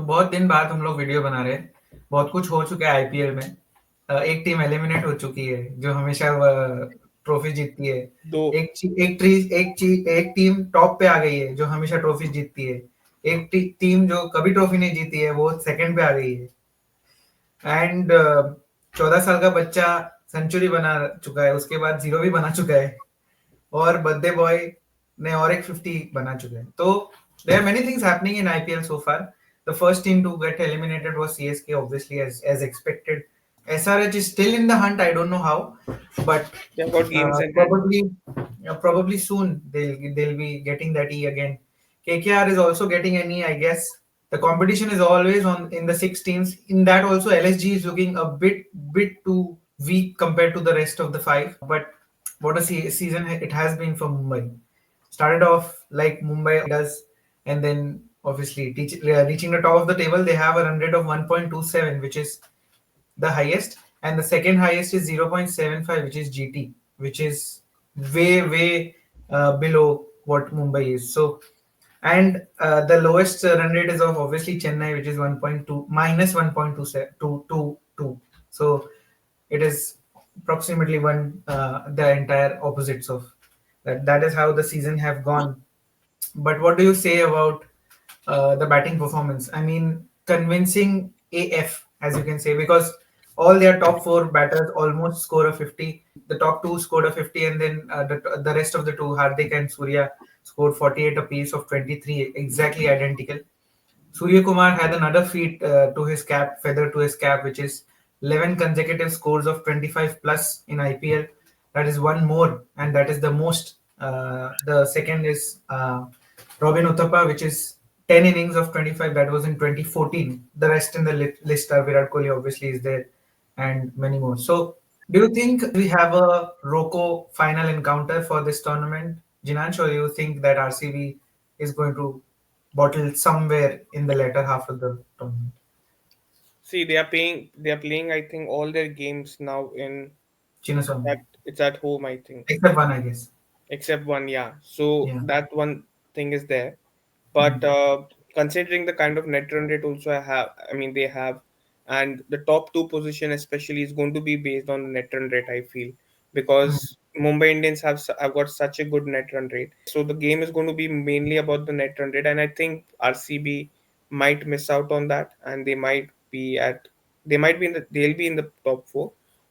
बहुत दिन बाद हम लोग वीडियो बना रहे हैं। बहुत कुछ हो चुका है आईपीएल में। एक टीम एलिमिनेट हो चुकी है जो हमेशा ट्रॉफी जीतती है। दो एक टीम टॉप पे आ गई है जो हमेशा ट्रॉफी जीतती है। एक टीम जो कभी ट्रॉफी नहीं जीती है वो सेकंड पे आ गई है। एंड 14 साल का बच्चा सेंचुरी बना चुका है, उसके बाद जीरो भी बना चुका है, और बर्थडे बॉय ने और एक 50 बना चुके हैं। तो there are many things happening in IPL so far. The first team to get eliminated was CSK, obviously, as expected. SRH is still in the hunt. I don't know how, but they've got games in hand. probably soon they'll be getting that E again. KKR is also getting an E, I guess. The competition is always on in the 6 teams. In that also, LSG is looking a bit too weak compared to the rest of the 5. But what a season it has been for Mumbai. Started off like Mumbai does, and then obviously reaching the top of the table. They have a run rate of 1.27, which is the highest, and the second highest is 0.75, which is GT, which is way below what Mumbai is. So, and the lowest run rate is of obviously Chennai, which is 1.2 minus 1.222. So it is approximately the entire opposites of that. That is how the season have gone. But what do you say about the batting performance? I mean, convincing AF, as you can say, because all their top 4 batters almost score a 50. The top 2 scored a 50, and then the rest of the 2, Hardik and Surya, scored 48 apiece of 23, exactly identical. Suryakumar had another feat feather to his cap, which is 11 consecutive scores of 25 plus in IPL. That is one more, and that is the most. The second is Robin Uthappa, which is 10 innings of 25. That was in 2014. The rest in the list are Virat Kohli, obviously, is there, and many more. So, do you think we have a Rocco final encounter for this tournament, Jinansh, or do you think that RCB is going to bottle somewhere in the latter half of the tournament? See, they are playing I think all their games now in Chinnaswamy, it's at home, I think, except one, I guess. except one, yeah. So Yeah. that one thing is there. But Mm. considering the kind of net run rate also I mean they have, and the top two position especially is going to be based on the net run rate, I feel, Mm. because Mumbai Indians have got such a good net run rate. So the game is going to be mainly about the net run rate, and I think RCB might miss out on that, and they'll be in the top four,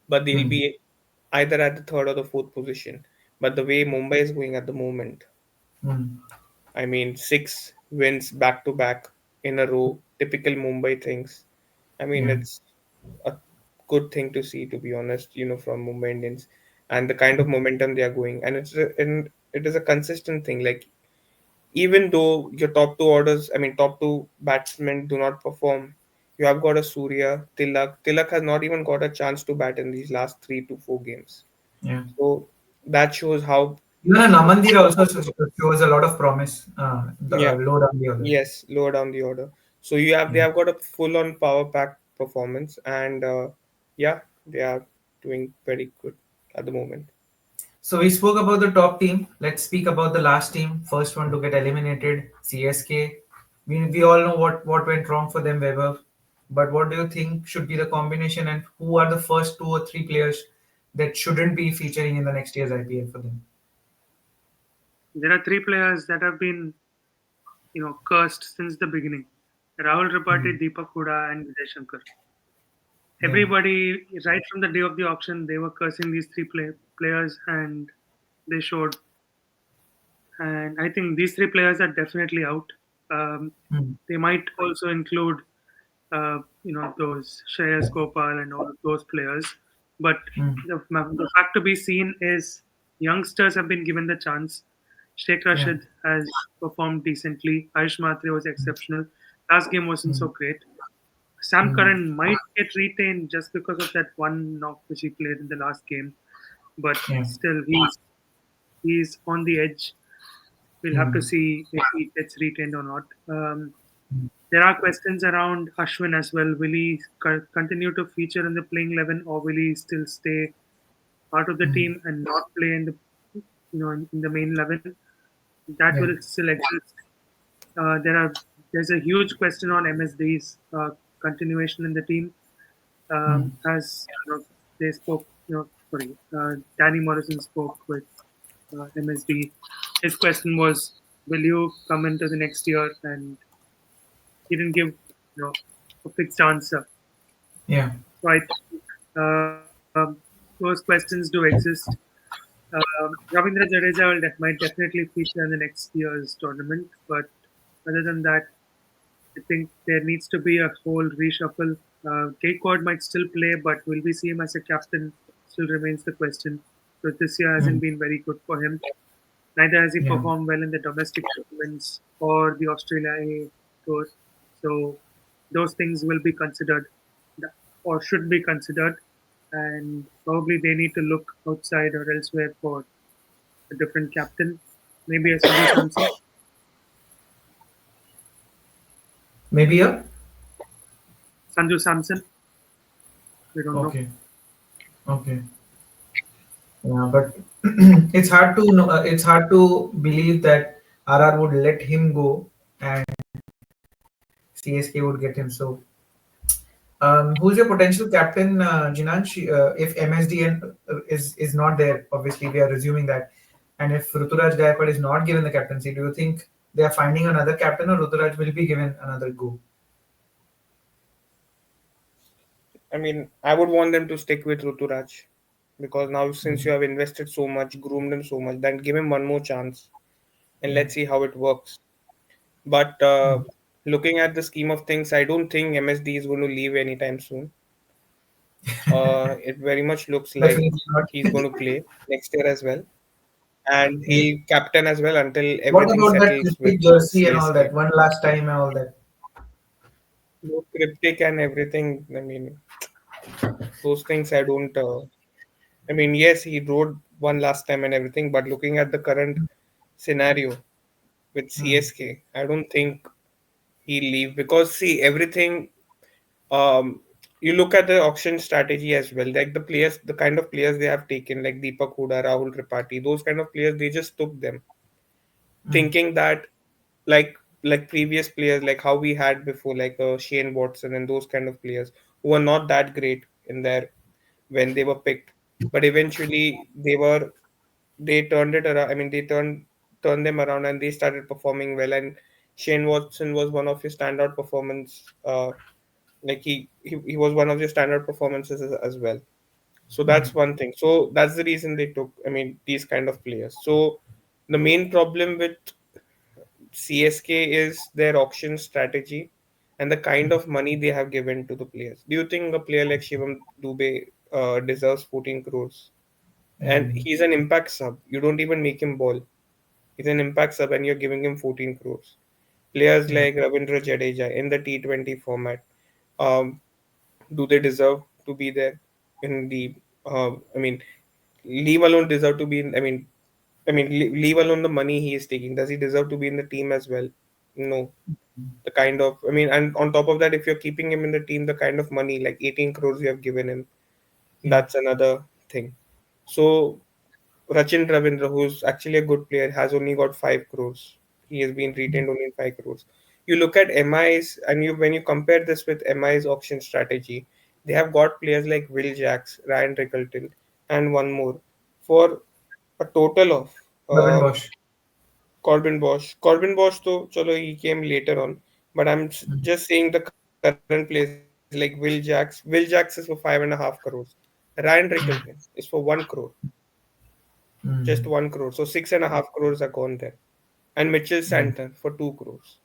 but they'll Mm. be either at the third or the fourth position. But the way Mumbai is going at the moment, Mm. I mean, 6 wins back to back in a row, typical Mumbai things. I mean, Yeah. it's a good thing to see, to be honest, from Mumbai Indians, and the kind of momentum they are going. And it is a consistent thing. Like, even though your top two orders, I mean, top two batsmen do not perform, you have got a Surya, Tilak. Tilak has not even got a chance to bat in these last 3 to 4 games. Yeah. So that shows how, Even Namandir also shows a lot of promise. yeah. Low down the other. Yes, lower down the order. So they Yeah. have got a full on power pack performance, and yeah, they are doing very good at the moment. So we spoke about the top team. Let's speak about the last team, first one to get eliminated, CSK. We all know what went wrong for them, Weber. But what do you think should be the combination, and who are the first 2 or 3 players that shouldn't be featuring in the next year's IPL for them? There are three players that have been, cursed since the beginning. Rahul Mm. Tripathi, Deepak Huda, and Vijay Shankar. Yeah. Everybody, right from the day of the auction, they were cursing these three players, and they showed. And I think these three players are definitely out. Mm. They might also include, those Shreyas Gopal and all of those players. But Mm. the fact to be seen is youngsters have been given the chance. Sheikh Yeah. Rashid has performed decently. Ayush Matre was exceptional. Last game wasn't so Mm. great. Sam Mm. Curran might get retained just because of that one knock which he played in the last game, but Yeah. still he's on the edge. We'll have to Mm. see if he gets retained or not. Mm. There are questions around Ashwin as well. Will he continue to feature in the playing 11, or will he still stay part of the Mm. team and not play in the in the main 11? That Yeah. will still exist. There are there's a huge question on MSD's continuation in the team. As you know, they spoke, sorry, Danny Morrison spoke with MSD. His question was, "Will you come into the next year?" And he didn't give, a fixed answer. Yeah. So I think those questions do exist. Ravindra Jadeja might definitely feature in the next year's tournament, but other than that, I think there needs to be a whole reshuffle. Gaikwad might still play, but will we see him as a captain? Still remains the question. Because this year hasn't Mm. been very good for him. Neither has he Yeah. performed well in the domestic tournaments or the Australia A tour. So those things will be considered or should be considered. And probably they need to look outside or elsewhere for a different captain. Maybe a Sanju Samson. Maybe a. Sanju Samson. We don't know. Okay. Okay. Yeah, but it's hard to know. It's hard to believe that RR would let him go and CSK would get him. So, who's your potential captain, Jinan? If MSDN is not there, obviously we are assuming that, and if Ruturaj Gaikwad is not given the captaincy, do you think they are finding another captain, or Ruturaj will be given another go? I mean, I would want them to stick with Ruturaj because now since you have invested so much, groomed him so much, then give him one more chance and Yeah. let's see how it works. But looking at the scheme of things, I don't think MSD is going to leave anytime soon. It very much looks like Definitely not. he's going to play next year as well, and Yeah. he'll captain as well until What everything about that settles with cryptic jersey and all CSK. that? One last time and all that. No cryptic and everything. I mean, those things I don't. I mean, yes, he rode one last time and everything, but looking at the current scenario with Mm. CSK, I don't think he'll leave because see everything. Um, you look at the auction strategy as well, like the players, the kind of players they have taken, like Deepak Huda, Rahul Tripathi, those kind of players, they just took them, Mm. thinking that like like previous players, like how we had before, like Shane Watson and those kind of players who were not that great in their when they were picked, but eventually they turned it around. I mean, they turned them around and they started performing well. And Shane Watson was one of his standout performance. Like he was one of the standout performances as well. So Mm. that's one thing. So that's the reason they took. I mean, these kind of players. So the main problem with CSK is their auction strategy and the kind of money they have given to the players. Do you think a player like Shivam Dubey deserves 14 crores? And Mm. he's an impact sub. You don't even make him ball. He's an impact sub and you're giving him 14 crores. Players Yeah. like Ravindra Jadeja in the T20 format, um, do they deserve to be there in the? I mean, leave alone deserve to be in. Leave alone the money he is taking. Does he deserve to be in the team as well? No. The kind of, I mean, and on top of that, if you're keeping him in the team, the kind of money like 18 crores you have given him, Yeah. that's another thing. So Rachin Ravindra, who's actually a good player, has only got 5 crores. He has been retained only in 5 crores. You look at MI's, and when you compare this with MI's auction strategy, they have got players like Will Jacks, Ryan Rickelton, and one more for a total of Robin Bosch. Corbin Bosch. Corbin Bosch, though, chalo, he came later on. But I'm Mm. just saying the current players like Will Jacks. Will Jacks is for 5.5 crores. Ryan Rickelton is for 1 crore, just Mm. 1 crore. So 6.5 crores are gone there. And Mitchell Yeah. Santon for 2 crores.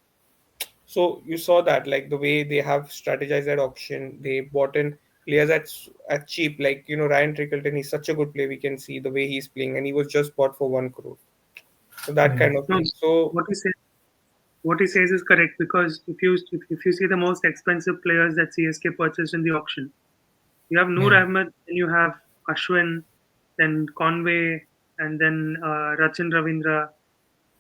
So you saw that, like the way they have strategized that auction, they bought in players at cheap. Like Ryan Trickleton, he's such a good player. We can see the way he's playing, and he was just bought for 1 crore. So that Yeah. kind of No, thing. So what he said what he says is correct because if you see the most expensive players that CSK purchased in the auction, you have Noor Yeah. Ahmed, then you have Ashwin, then Conway, and then Rachin Ravindra.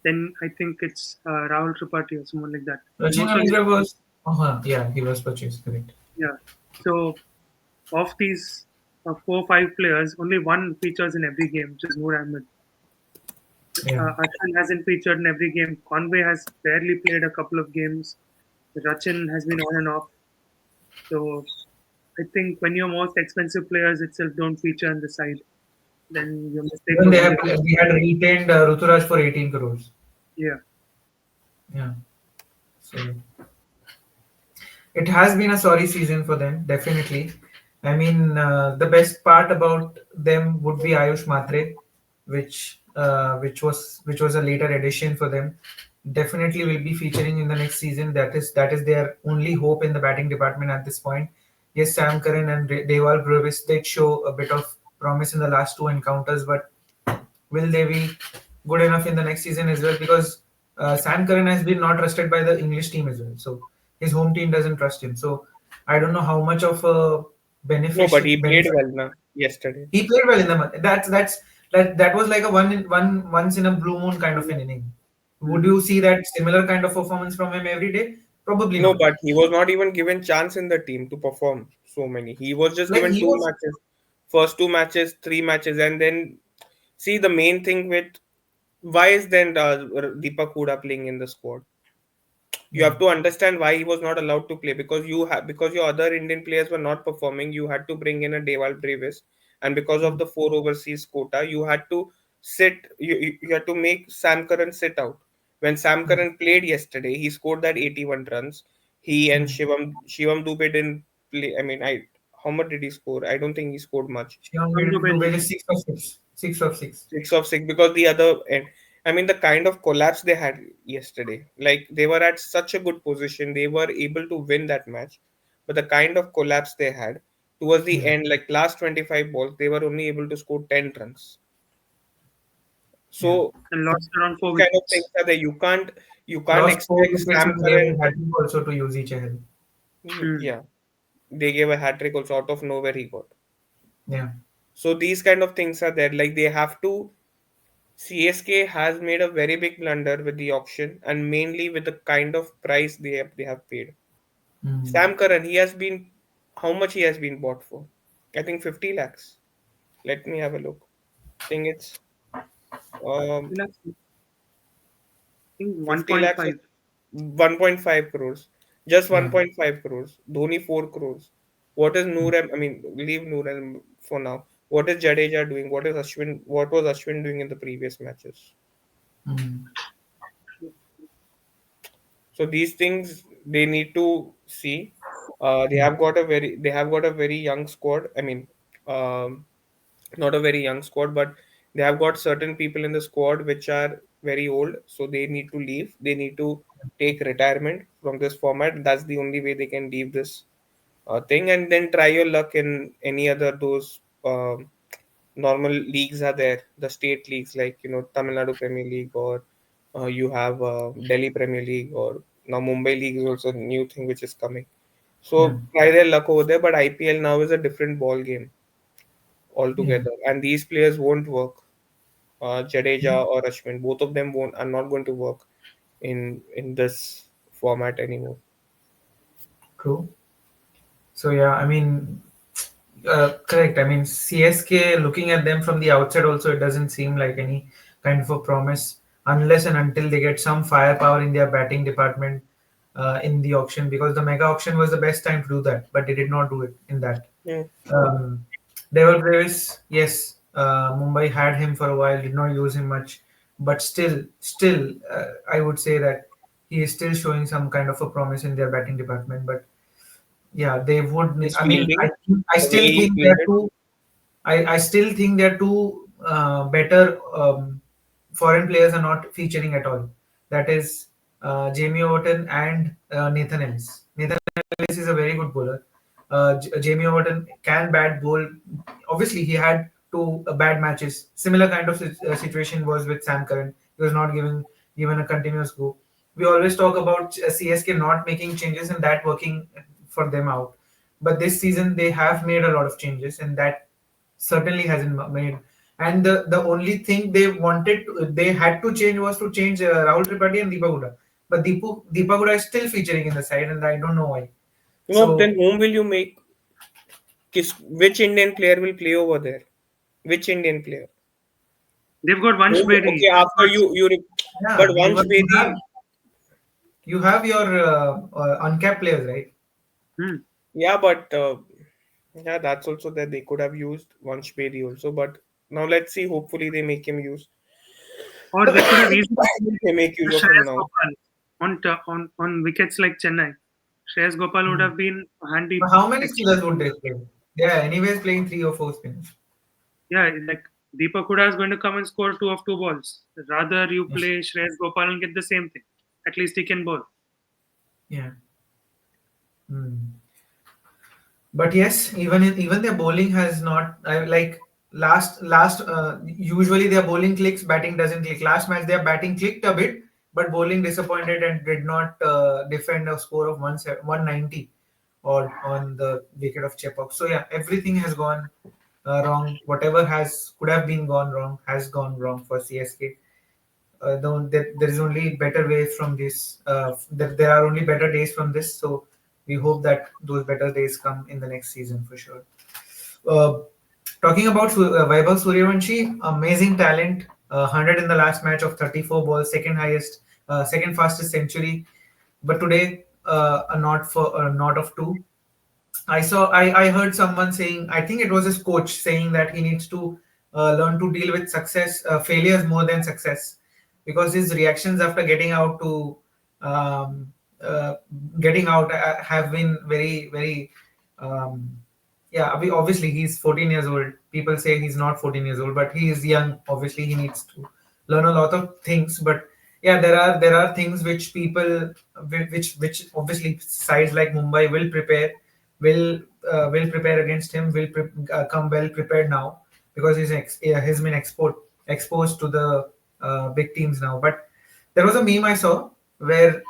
Then I think it's Rahul Tripathi or someone like that. Rachin Most of the Ravindra was. Yeah, he was purchased. Correct. yeah. So of these 4 5 players, only one features in every game, which is Noor Ahmed. Yeah. Ashwin hasn't featured in every game. Conway has barely played a couple of games. Rachin has been on and off. So I think when your most expensive players itself don't feature on the side, then your mistake Even was really big. they had retained Ruturaj for 18 crores. Yeah. Yeah. So it has been a sorry season for them, definitely. I mean, the best part about them would be Ayush Matre, which was a later addition for them. Definitely will be featuring in the next season. That is their only hope in the batting department at this point. Yes, Sam Curran and Deval Brevis did show a bit of promise in the last two encounters, but will they be good enough in the next season as well? Because Sam Curran has been not trusted by the English team as well. So his home team doesn't trust him. So I don't know how much of a No, but he played benefit well na yesterday. he played well in the month. That was like a once in a blue moon kind of an inning. Would Mm. you see that similar kind of performance from him every day? Probably No, not. but he was not even given chance in the team to perform so many. He was just Like given he two was, matches, first two matches, three matches, and then see the main thing with why is then Deepak Hooda playing in the squad? You yeah, have to understand why he was not allowed to play because because your other Indian players were not performing. You had to bring in a Deval Brevis, and because of the four overseas quota, you had to you had to make Sam Curran sit out. When Sam mm, Curran played yesterday, he scored that 81 runs. He and mm. Shivam Dubey didn't play. I mean, I how much did he score? I don't think he scored much. Shivam Come to Dubé Benny. just 6 of 6, 6 of 6. 6 of 6 because the other end. I mean, the kind of collapse they had yesterday, like they were at such a good position, they were able to win that match. But the kind of collapse they had towards the Yeah, end, like last 25 balls, they were only able to score 10 runs. yeah. So And lost around four these kind of things wickets. are there. You can't Lost four expect wickets Sam and gave Curran. a hat also to use each other. Hmm. Yeah, they gave a hat trick also out of nowhere he got. Yeah, So these kind of things are there. Like they have to. CSK has made a very big blunder with the auction and mainly with the kind of price they have paid. mm. Sam Curran, he has been how much he has been bought for? I think 50 lakhs. Let me have a look. I think it's um 50 lakhs or 1.5. 1.5 crores. Just Yeah, 1.5 crores. Dhoni 4 crores. What is I mean, leave Noor for now. What is Jadeja doing? What was Ashwin doing in the previous matches? mm. So these things they need to see. Yeah, They have got a very young squad. I mean, um, not a very young squad, but they have got certain people in the squad which are very old. So they need to leave. They need to take retirement from this format. That's the only way they can leave this thing, and then try your luck in any other those normal leagues are there. The state leagues like Tamil Nadu Premier League or you have Delhi Premier League or now Mumbai League is also a new thing which is coming. yeah, So try their luck over there, but IPL now is a different ball game yeah. altogether, and these players won't work. Yeah. Jadeja or Ashwin, both of them won't are not going to work in this format anymore. True. So yeah, I mean, correct. I mean, CSK, looking at them from the outside, also, it doesn't seem like any kind of a promise unless and until they get some firepower in their batting department in the auction, because the mega auction was the best time to do that, but they did not do it in that. Yeah. Um, Devil Davis, yes, Mumbai had him for a while, did not use him much, but still, I would say that he is still showing some kind of a promise in their batting department. But yeah, they would. His I mean, fielding, I the way still he think they're fielded, two. I still think they're two better foreign players are not featuring at all. That is Jamie Overton and Nathan Ellis. Nathan Ellis is a very good bowler. Jamie Overton can bat bowl. Obviously, he had two bad matches. Similar kind of situation was with Sam Curran. He was not given a continuous go. We always talk about CSK not making changes and that working for them out. But this season they have made a lot of changes, and that certainly hasn't made. And the only thing they had to change was to change Rahul Tripathi and Deepak Hooda. But Deepak Hooda is still featuring in the side, and I don't know why. then So whom will you make? Which Indian player will play over there? Which Indian player? They've got Vansh Bedi. Okay, after but yeah, Vansh you Bedi, have You have your uncapped players, right? Hmm. Yeah, but yeah, that's also that they could have used Vansh Bedi also. But now let's see. Hopefully, they make him use. Or they could have easily played They make use of him Shreyas now. Gopal on wickets like Chennai. Shreyas Gopal would Hmm. have been a handy But how many extra. spinners would they play? They are anyways playing three or four spinners. Yeah, like Deepak Huda is going to come and score two of two balls. Rather, you Yeah. play Shreyas Gopal and get the same thing. At least he can bowl. Yeah. Hmm. But yes, even their bowling has not like last usually their bowling clicks, batting doesn't click. Last match their batting clicked a bit, but bowling disappointed and did not defend a score of 190 or on the wicket of Chepauk. So yeah, everything has gone wrong. Whatever has could have been gone wrong has gone wrong for CSK. There is only better ways from this. There are only better days from this. So we hope that those better days come in the next season for sure. Uh, Talking about Vaibhav Suryavanshi, amazing talent. 100 in the last match of 34 balls, second highest, second fastest century. But today, a not of two. I heard someone saying, I think it was his coach saying that he needs to learn to deal with failures more than success, because his reactions after um, uh, getting out have been very um, yeah. Obviously he's 14 years old. People say he's not 14 years old, but he is young. Obviously he needs to learn a lot of things. But yeah, there are things which which obviously sides like Mumbai will will prepare against him, come well prepared now, because he's been exposed to the big teams now. But there was a meme I saw where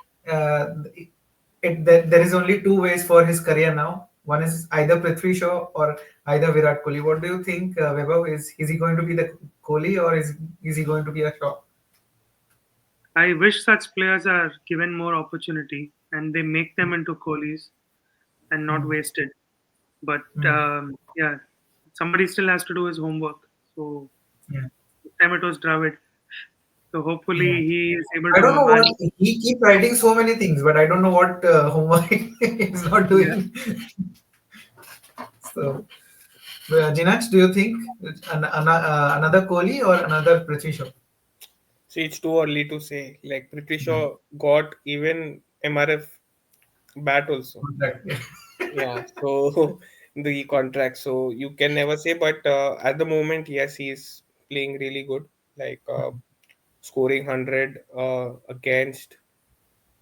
there is only two ways for his career now. One is either Prithvi Shaw or either Virat Kohli. What do you think, Vaibhav? Is he going to be the Kohli, or is he going to be a Shaw? I wish such players are given more opportunity and they make them into Kohlis and not Hmm. wasted. But Hmm. yeah, somebody still has to do his homework. So Yeah. this time it was Dravid. So hopefully Yeah. he is able I to don't know what manage. he keep writing so many things, but I don't know what homework he's not Yeah, doing. So, Jinach, do you think another Kohli or another Prithvi Shaw? See, it's too early to say. Like Prithvi Shaw got even MRF bat also. Contract. Yeah, so the contract. So you can never say, but at the moment, yes, he's playing really good. Like scoring 100 against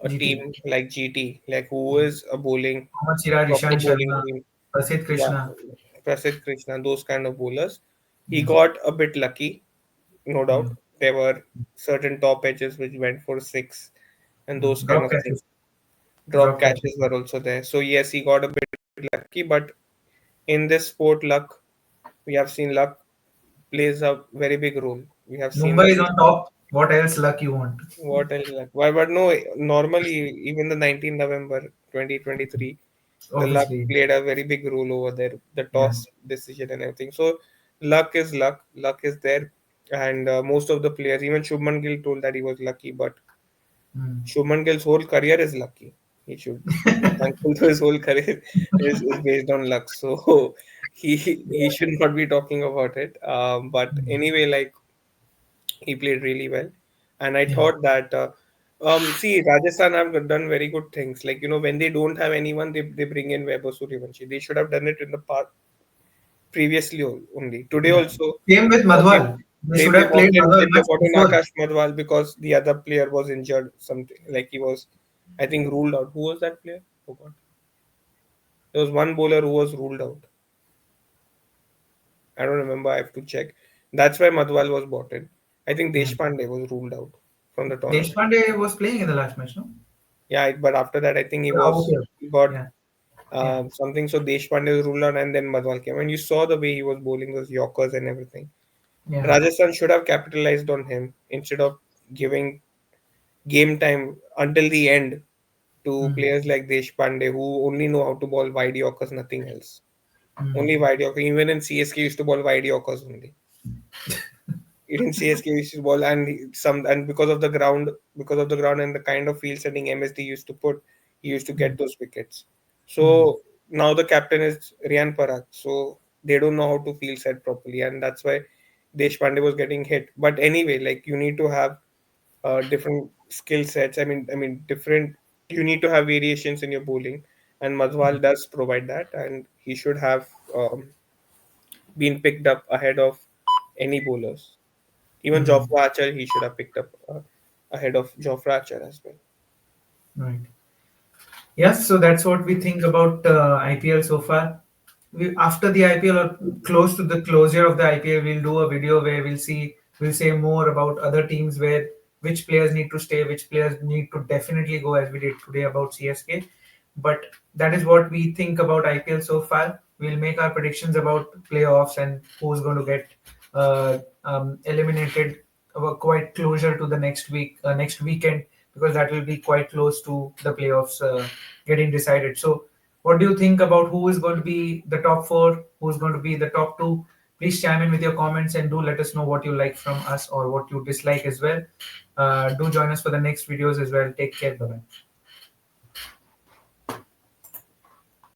a GT. team like GT, like who is a bowling Mohammad Siraj, proper Ishant bowling Sharma, team. Prasidh Yeah, Krishna. Prasidh Krishna, those kind of bowlers. He Yeah. got a bit lucky, no Mm. doubt. There were certain top edges which went for six and those kind Drop of things. catches. Drop Drop catches. catches were also there. So yes, he got a bit lucky, but in this sport, luck, we have seen luck plays a very big role. We have seen Mumbai that. is on top. What else luck you want? What else luck? Why? But no, normally even the 19th November 2023, the luck Obviously. played a very big role over there. The Yeah. toss decision and everything. So luck is luck. Luck is there, and most of the players, even Shubman Gill told that he was lucky, but Mm. Shubman Gill's whole career is lucky. He should be thankful to his whole career is based on luck. So he should not be talking about it. But Mm. anyway, like he played really well, and I Yeah. thought that see Rajasthan have done very good things. Like when they don't have anyone, they bring in Weber Suryavanshi. They should have done it in the past previously only. Today Yeah. also, Same with they Madhwal. They should they have brought played in Madhwal they much brought in before. Akash Madhwal because the other player was injured. Something like he was, I think, ruled out. Who was that player? Forgot. There was one bowler who was ruled out. I don't remember. I have to check. That's why Madhwal was brought in. I think Yeah. Deshpande was ruled out from the tournament. Deshpande was playing in the last match, no? Yeah, but after that, I think Oh, okay. he got Yeah. Yeah. something. So Deshpande was ruled out, and then Madhwal came. And you saw the way he was bowling those Yorkers and everything. Yeah. Rajasthan should have capitalized on him instead of giving game time until the end to Mm. players like Deshpande who only know how to bowl wide Yorkers, nothing else. Mm. Only wide Yorkers. Even in CSK used to bowl wide Yorkers only. in CSK we used to ball, and some, and because of the ground and the kind of field setting MSD used to put, he used to get Mm, those wickets. mm, So now the captain is Riyan Parag, so they don't know how to field set properly, and that's why Deshpande was getting hit. But anyway, like you need to have different skill sets. I mean, different. You need to have variations in your bowling, and Madhwal does provide that, and he should have been picked up ahead of any bowlers. Even mm. Jofra Archer, he should have picked up ahead of Jofra Archer as well. Right. Yes, so that's what we think about IPL so far. After the IPL or close to the closure of the IPL, we'll do a video where we'll say more about other teams where which players need to stay, which players need to definitely go, as we did today about CSK. But that is what we think about IPL so far. We'll make our predictions about playoffs and who's going to get eliminated quite closer to the next weekend, because that will be quite close to the playoffs getting decided. So, what do you think about who is going to be the top four? Who's going to be the top two? Please chime in with your comments and do let us know what you like from us or what you dislike as well. Do join us for the next videos as well. Take care. Bye bye.